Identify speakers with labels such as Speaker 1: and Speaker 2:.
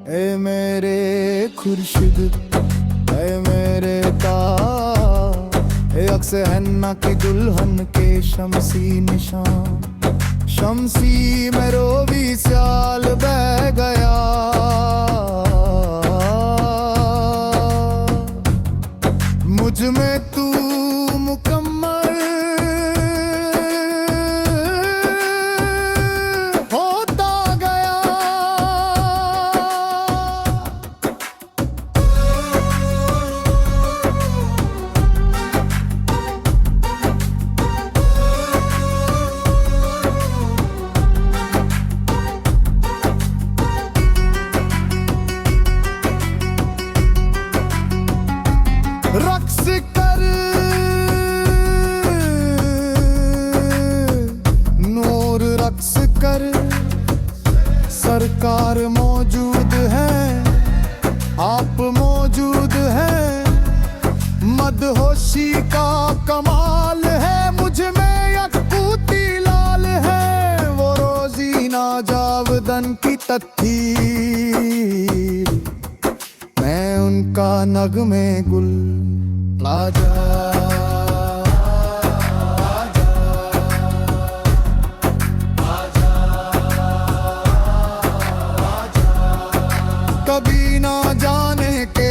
Speaker 1: ए मेरे खुर्शिद, ए मेरे ताज, ए अक्स हन्ना की दुल्हन के शमसी निशान। शमसी में रोवी स्याल बह गया, मुझ में तू मुकम्मल होता गया। रक्स कर नूर, रक्स कर, सरकार मौजूद है, आप मौजूद हैं। मदहोशी का कमाल है, मुझ में यकूती लाल है। वो रोजी ना जावदन की तत्थीर, मैं उनका नगमे गुल। आजा कभी ना जाने के